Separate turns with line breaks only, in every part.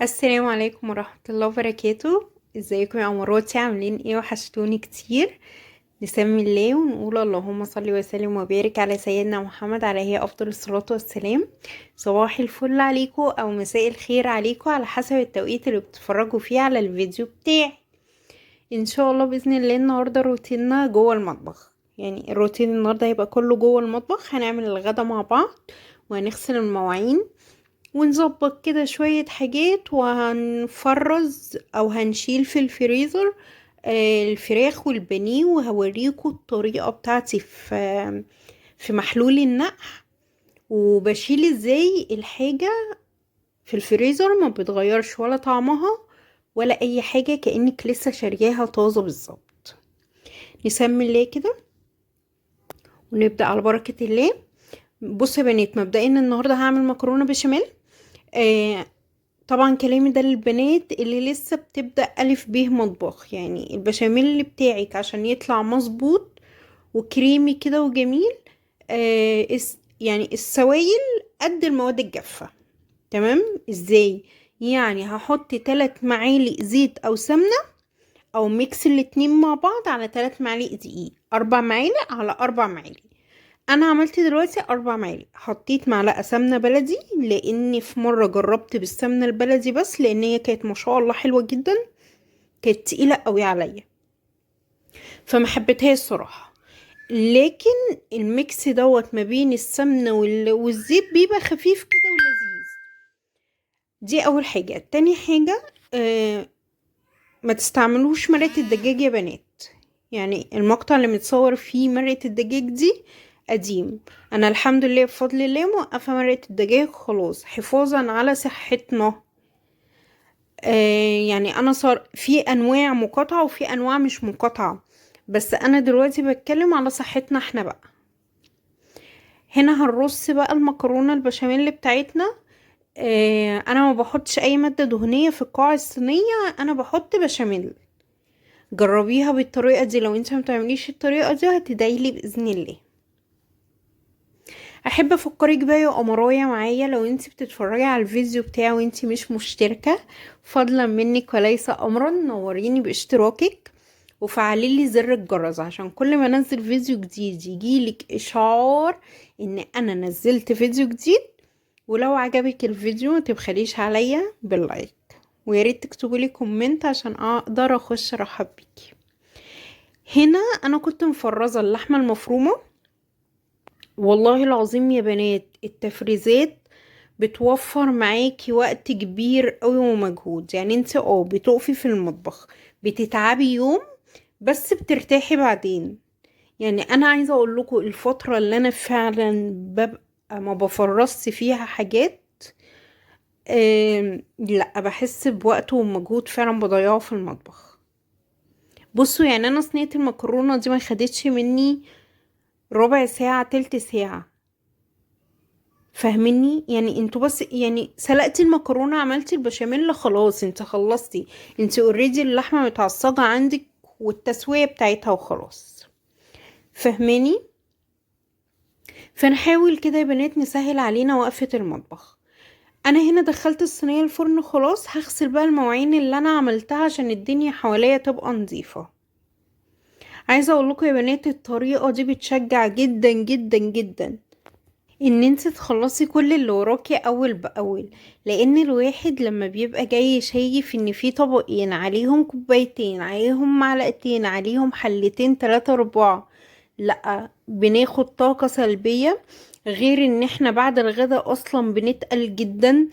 السلام عليكم ورحمة الله وبركاته. ازيكم يا اماراتي؟ عاملين ايه؟ وحشتوني كتير. نسمي الله ونقول اللهم صل وسلم وبارك على سيدنا محمد عليه افضل الصلاة والسلام. صباح الفل عليكم او مساء الخير عليكم على حسب التوقيت اللي بتتفرجوا فيه على الفيديو بتاعي. ان شاء الله باذن الله النهارده روتيننا جوه المطبخ، يعني الروتين النهارده هيبقى كله جوه المطبخ. هنعمل الغدا مع بعض وهنغسل المواعين ونظبط كده شوية حاجات، وهنفرز او هنشيل في الفريزر الفراخ والبانيه، وهوريكم الطريقة بتاعتي في محلول النقع، وبشيل ازاي الحاجة في الفريزر ما بتغيرش ولا طعمها ولا اي حاجة، كأنك لسه شارياها طازة بالظبط. نسمي الله كده ونبدأ على بركة الله. بصوا يا بنات، مبدئيا النهاردة هعمل مكرونة بشاميل. آه طبعا كلامي ده للبنات اللي لسه بتبدأ ألف به مطبخ، يعني البشاميل اللي بتاعك عشان يطلع مظبوط وكريمي كده وجميل، يعني السوائل قد المواد الجافة. تمام؟ ازاي؟ يعني هحط 3 معالق زيت او سمنة، او ميكس الاتنين مع بعض، على 3 معالق دقيق، 4 معالق على 4 معالق. انا عملت دلوقتي 4 معالق. حطيت معلقه سمنه بلدي لاني في مره جربت بالسمنه البلدي بس، لان هي كانت ما شاء الله حلوه جدا، كانت تقيله قوي عليا فما حبيتهاش الصراحه. لكن الميكس دوت ما بين السمنه والزيت بيبقى خفيف كده ولذيذ. دي اول حاجه. تاني حاجه، ما تستعملوش مرقه الدجاج يا بنات. يعني المقطع اللي متصور فيه مرقة الدجاج دي قديم. انا الحمد لله بفضل الله موقفة مرقة الدجاج خلاص، حفاظا على صحتنا. يعني انا صار في انواع مقاطعة وفي انواع مش مقاطعة، بس انا دلوقتي بتكلم على صحتنا احنا بقى. هنا هنرص بقى المكرونة البشاميل بتاعتنا. انا ما بحطش اي مادة دهنية في القاع الصينية، انا بحط بشاميل. جربيها بالطريقة دي، لو انت ما بتعمليش الطريقة دي هتدعيلي بإذن الله. احب افكرك بقى يا قمرايه معايا، لو انت بتتفرجي على الفيديو بتاعي وانت مش مشتركه، فضلا منك وليس امرا نوريني باشتراكك وفعلي لي زر الجرس عشان كل ما انزل فيديو جديد يجيلك اشعار ان انا نزلت فيديو جديد. ولو عجبك الفيديو ما تبخليش عليا باللايك، ويا ريت تكتبوا لي كومنت عشان اقدر اخش ارحب بيكي. هنا انا كنت مفرزه اللحمه المفرومه. والله العظيم يا بنات التفريزات بتوفر معاكي وقت كبير قوي ومجهود. يعني انت بتقفي في المطبخ بتتعبي يوم بس بترتاحي بعدين. يعني انا عايزه اقول لكم الفتره اللي انا فعلا ببقى ما بفرصت فيها حاجات، لا بحس بوقت ومجهود فعلا بضيعه في المطبخ. بصوا يعني انا صينيه المكرونه دي ما خدتش مني ربع ساعه تلت ساعه. فاهميني؟ يعني انتوا بس يعني سلقتي المكرونة عملتي البشاميل خلاص انت خلصتي. انت اوريدي اللحمة متعصجة عندك والتسوية بتاعتها وخلاص. فاهماني؟ فنحاول كده يا بنات نسهل علينا وقفة المطبخ. انا هنا دخلت الصينية الفرن خلاص، هغسل بقى المواعين اللي انا عملتها عشان الدنيا حواليا تبقى نظيفة. عايزة اقول لكم يا بنات الطريقة دي بتشجع جدا جدا جدا ان انت تخلصي كل اللي وراكي اول باول. لان الواحد لما بيبقى جاي شايف ان في طبقين عليهم كوبايتين عليهم معلقتين عليهم حلتين 3 4، لا بناخد طاقة سلبية. غير ان احنا بعد الغدا اصلا بنتقل جدا.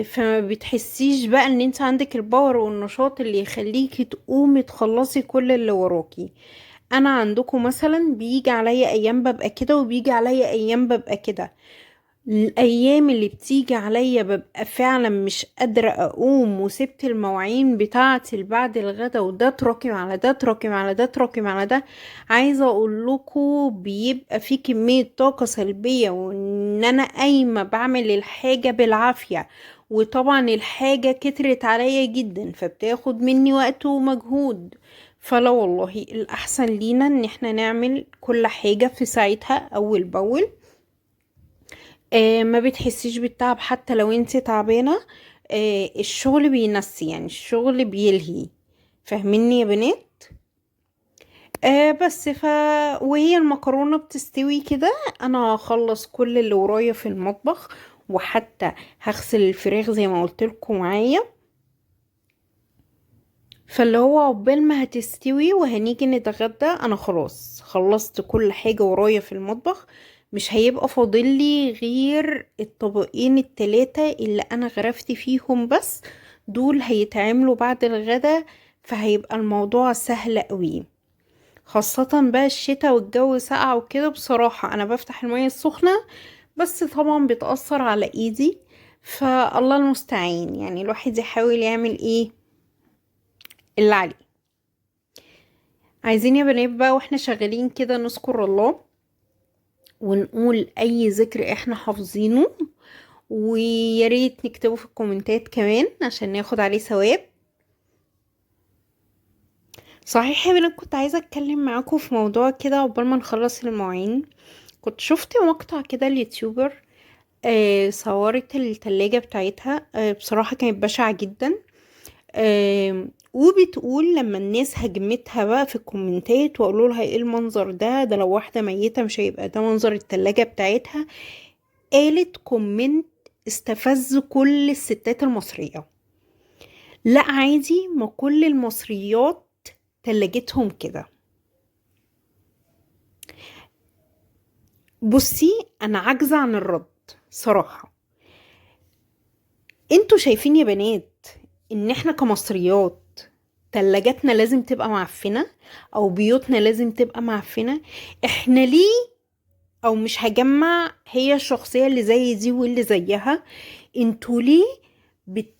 فما بتحسيش بقى ان انت عندك الباور والنشاط اللي يخليكي تقومي تخلصي كل اللي وراكي. انا عندكم مثلا بيجي عليا ايام ببقى كده وبيجي عليا ايام ببقى كده. الايام اللي بتيجي عليا ببقى فعلا مش قادرة اقوم، وسبت المواعين بتاعتي بعد الغدا، وده تراكم على ده تراكم على ده تراكم على ده. عايزة اقول لكم بيبقى في كمية طاقة سلبية، وان انا قايمة بعمل الحاجة بالعافية، وطبعا الحاجة كترت عليا جدا فبتاخد مني وقت ومجهود. فلا والله الأحسن لينا ان احنا نعمل كل حاجة في ساعتها أول بأول. ما بتحسيش بالتعب حتى لو انت تعبانة. الشغل بينسي، يعني الشغل بيلهي. فاهميني يا بنات؟ بس وهي المكرونة بتستوي كده، انا هخلص كل اللي ورايا في المطبخ، وحتى هغسل الفراخ زي ما قلت لكم معايا. فاللي هو عقبال ما هتستوي وهنيجي نتغدى انا خلاص خلصت كل حاجة ورايا في المطبخ. مش هيبقى فاضل لي غير الطبقين التلاتة اللي انا غرفت فيهم بس، دول هيتعملوا بعد الغدا. فهيبقى الموضوع سهل قوي، خاصة بقى الشتاء والجو ساقع وكده. بصراحة انا بفتح المية السخنة بس طبعا بتأثر على ايدي، فالله المستعان. يعني الواحد يحاول يعمل ايه اللي عليه. عايزين يا بنات بقى واحنا شغالين كده نذكر الله، ونقول اي ذكر احنا حافظينه، ويا ريت نكتبه في الكومنتات كمان عشان ناخد عليه ثواب. صحيح يا بنات، كنت عايزة اتكلم معاكم في موضوع كده عقبال ما نخلص المواعين. كنت شفت مقطع كده اليوتيوبر صورت التلاجة بتاعتها. بصراحة كانت بشعة جدا. وبتقول لما الناس هجمتها بقى في الكومنتات وقالوا لها ايه المنظر ده لو واحدة ميتة مش هيبقى ده منظر التلاجة بتاعتها. قالت كومنت استفز كل الستات المصرية: لا عادي، ما كل المصريات تلاجتهم كده. بصي انا عاجزة عن الرد صراحة. انتوا شايفين يا بنات ان احنا كمصريات تلاجاتنا لازم تبقى معفنة، او بيوتنا لازم تبقى معفنة؟ احنا ليه؟ او مش هجمع هي الشخصية اللي زي دي واللي زيها، انتوا ليه بت...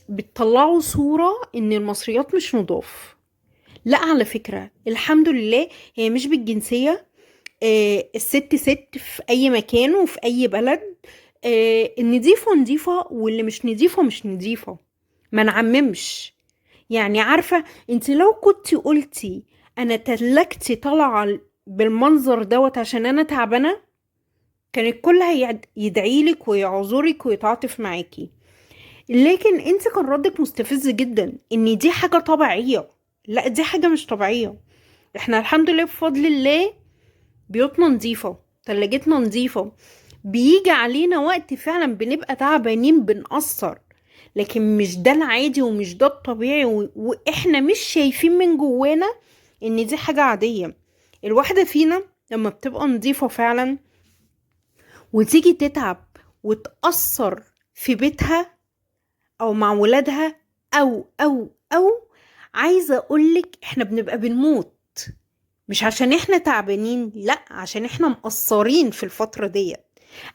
بتطلعوا صورة ان المصريات مش نضاف؟ لا على فكرة الحمد لله هي مش بالجنسية. الست ست في اي مكان وفي اي بلد. النضيفة نضيفة واللي مش نضيفة مش نضيفة، ما نعممش. يعني عارفة، انت لو كنتي قلتي انا تلكتي طالعة بالمنظر دوت عشان انا تعبانة، كان الكل يدعيلك ويعذرك ويتعاطف معاكي. لكن انت كان ردك مستفز جدا ان دي حاجة طبيعية. لا دي حاجة مش طبيعية. احنا الحمد لله بفضل الله بيوتنا نظيفة، تلاجتنا نظيفة. بيجي علينا وقت فعلا بنبقى تعبانين بنقصر، لكن مش ده العادي ومش ده الطبيعي واحنا مش شايفين من جوانا ان دي حاجة عادية. الواحدة فينا لما بتبقى نظيفة فعلا وتيجي تتعب وتأثر في بيتها او مع ولادها او عايزة اقولك احنا بنبقى بنموت، مش عشان احنا تعبانين، لا عشان احنا مقصرين في الفترة دي.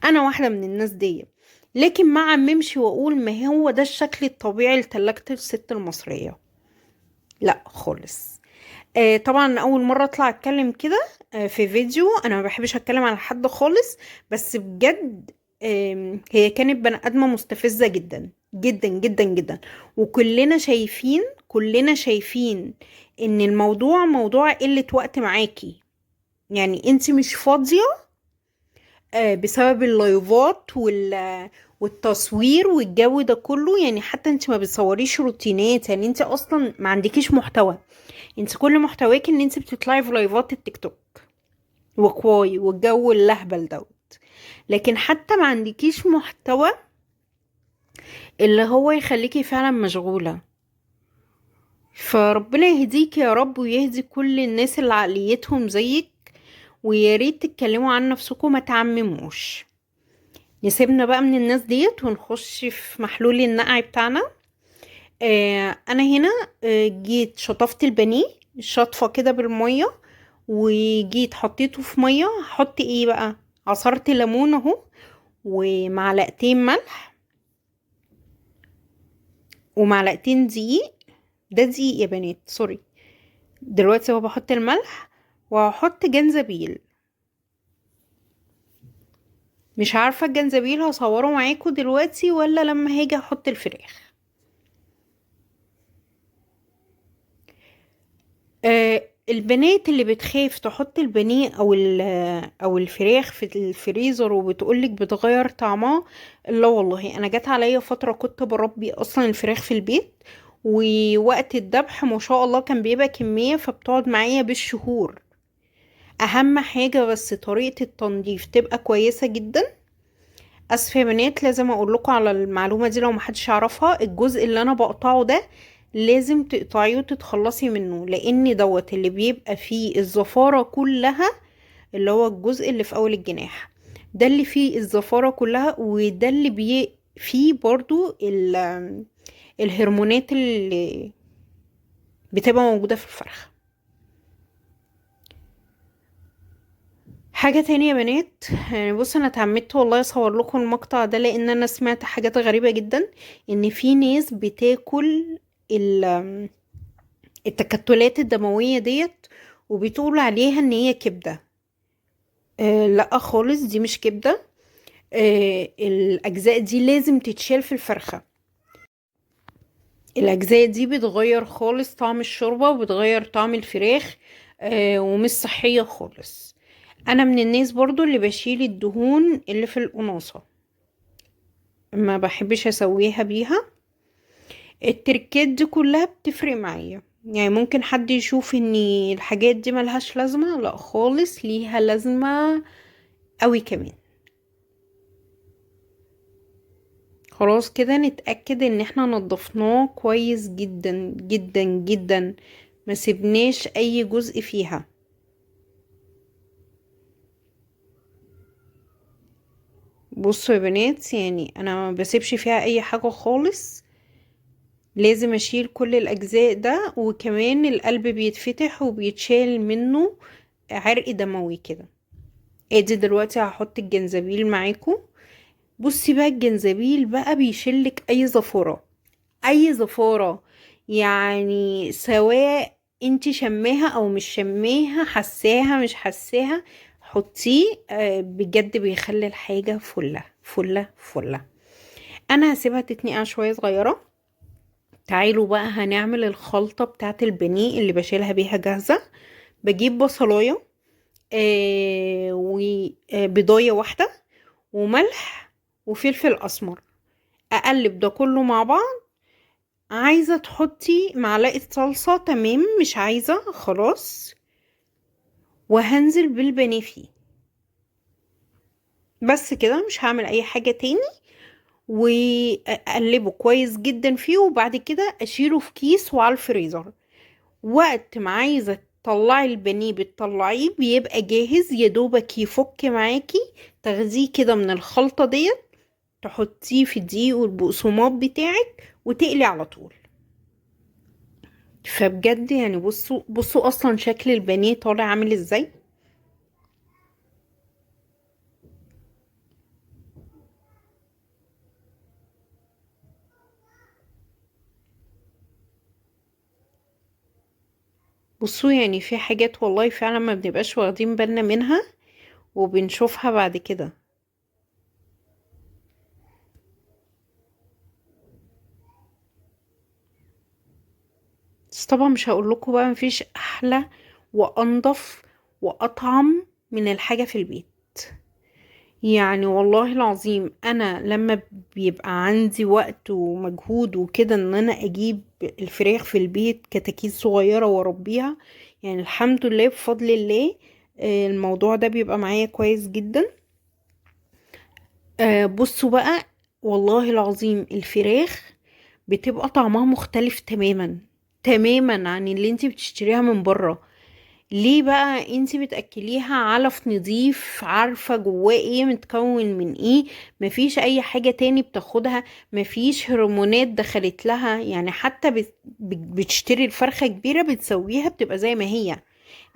انا واحدة من الناس دي، لكن ما عممش واقول ما هو ده الشكل الطبيعي لتلاجة الست المصرية. لا خالص. طبعا اول مرة اطلع اتكلم كده في فيديو. انا ما بحبش اتكلم على حد خالص، بس بجد هي كانت بني ادمة مستفزة جدا جدا جدا جدا. وكلنا شايفين كلنا شايفين ان الموضوع موضوع قلة وقت معاكي. يعني انت مش فاضية بسبب اللايفات والتصوير والجو ده كله. يعني حتى انت ما بتصوريش روتينات، يعني انت اصلا ما عندكيش محتوى. انت كل محتواك ان انت بتطلعي في لايفات التيك توك وكواي والجو اللهبل دوت، لكن حتى ما عندكيش محتوى اللي هو يخليكي فعلا مشغولة. فربنا يهديك يا رب ويهدي كل الناس اللي عقليتهم زيك. ويا ريت تتكلموا عن نفسكم ما تعمموش. نسيبنا بقى من الناس ديت ونخش في محلول النقع بتاعنا. انا هنا جيت شطفت البانيه شطفة كده بالمية، وجيت حطيته في مية. هحط ايه بقى؟ عصرت ليمون اهو، ومعلقتين ملح، ومعلقتين دقيق. ده دقيق يا بنات، سوري. دلوقتي هو بحط الملح وهحط جنزبيل. مش عارفة الجنزبيل هصوره معاكم دلوقتي ولا لما هاجي احط الفراخ. البنات اللي بتخاف تحط البانيه او الفراخ في الفريزر وبتقولك بتغير طعمها، لا والله انا جت عليا فترة كنت بربي اصلا الفراخ في البيت، ووقت الذبح ما شاء الله كان بيبقى كمية فبتقعد معايا بالشهور. اهم حاجة بس طريقة التنظيف تبقى كويسة جدا. اسفة يا بنات لازم اقول لكم على المعلومة دي لو محدش يعرفها، الجزء اللي انا بقطعه ده لازم تقطعيه وتتخلصي منه، لان دوت اللي بيبقى فيه الزفارة كلها، اللي هو الجزء اللي في اول الجناح ده اللي فيه الزفارة كلها، وده اللي فيه برضو الهرمونات اللي بتبقى موجودة في الفرخ. حاجة تانية يا بنات، يعني بص انا اتعمدت والله اصور لكم المقطع ده لان انا سمعت حاجات غريبة جدا، ان في ناس بتاكل ال- التكتلات الدموية ديت وبتقول عليها ان هي كبدة. لا خالص، دي مش كبدة. الاجزاء دي لازم تتشال في الفرخة. الاجزاء دي بتغير خالص طعم الشوربة وبتغير طعم الفراخ، ومش صحية خالص. انا من الناس برضو اللي بشيل الدهون اللي في القناصة، ما بحبش اسويها بيها. التركات دي كلها بتفرق معايا، يعني ممكن حد يشوف ان الحاجات دي ملهاش لازمة، لا خالص ليها لازمة قوي كمان. خلاص كده نتأكد ان احنا نضفناه كويس جدا جدا جدا، ما سيبناش اي جزء فيها. بصوا يا بنات، يعني انا ما بسيبش فيها اي حاجة خالص، لازم اشيل كل الاجزاء ده، وكمان القلب بيتفتح وبيتشال منه عرق دموي كده. ادي دلوقتي هحط الجنزبيل معاكم. بصي بقى الجنزبيل بقى بيشلك اي زفارة، اي زفارة، يعني سواء انتي شماها او مش شماها، حساها مش حساها، حطيه. بجد بيخلي الحاجة فلة فلة فلة. انا هسيبها تتنقع شوية صغيرة. تعالوا بقى هنعمل الخلطة بتاعت البانيه اللي بشيلها بيها جاهزة. بجيب بصلاية، وبيضاية واحدة، وملح، وفلفل اسمر، اقلب ده كله مع بعض. عايزة تحطي معلقة صلصة تمام، مش عايزة خلاص. وهنزل بالبانيه فيه، بس كده مش هعمل اي حاجة تاني. واقلبه كويس جدا فيه، وبعد كده اشيله في كيس وعلى الفريزر. وقت ما عايزة تطلعي البانيه بتطلعيه بيبقى جاهز، يا دوبك يفك معاكي، تاخديه كده من الخلطة ديت، تحطيه في الدقيق والبقسماط بتاعك وتقلي على طول. فبجد يعني بصوا بصوا اصلا شكل البانيه طالع عامل ازاي. بصوا يعني في حاجات والله فعلا ما بنبقاش واخدين بالنا منها وبنشوفها بعد كده. بس طبعا مش هقول لكم بقى مفيش احلى وانضف واطعم من الحاجة في البيت. يعني والله العظيم انا لما بيبقى عندي وقت ومجهود وكده ان انا اجيب الفراخ في البيت كتاكيت صغيرة واربيها، يعني الحمد لله بفضل الله، الموضوع ده بيبقى معايا كويس جدا. بصوا بقى، والله العظيم الفراخ بتبقى طعمها مختلف تماما تماما عن اللي انتي بتشتريها من بره. ليه بقى؟ انتي بتأكليها علف نظيف، عارفة جواه ايه، متكون من ايه، مفيش اي حاجة تاني بتاخدها، مفيش هرمونات دخلت لها. يعني حتى بتشتري الفرخة كبيرة بتسويها بتبقى زي ما هي.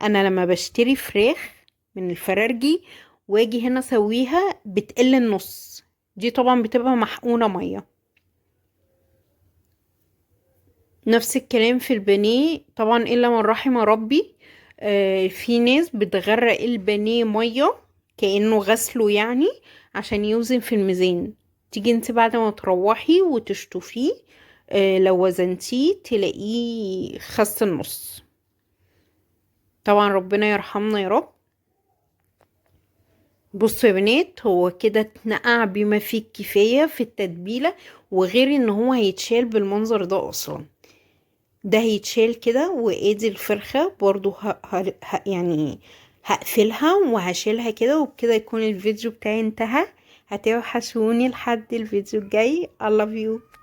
انا لما بشتري فراخ من الفرارجي واجي هنا اسويها بتقل النص، دي طبعا بتبقى محقونة مية. نفس الكلام في البانيه طبعا الا من رحم ربي. في ناس بتغرق البانيه ميه كأنه غسله يعني عشان يوزن في الميزان. تيجي انت بعد ما تروحي وتشطفيه، لو وزنتيه تلاقيه خس النص. طبعا ربنا يرحمنا يا رب. بصوا يا بنات، هو كده اتنقع بما فيه الكفاية في التتبيلة، وغير ان هو هيتشال بالمنظر ده اصلا. ده هيتشال كده، وادي الفرخة برضو يعني هقفلها وهشيلها كده، وبكده يكون الفيديو بتاعي انتهى. هتوحشوني لحد الفيديو الجاي. I love you.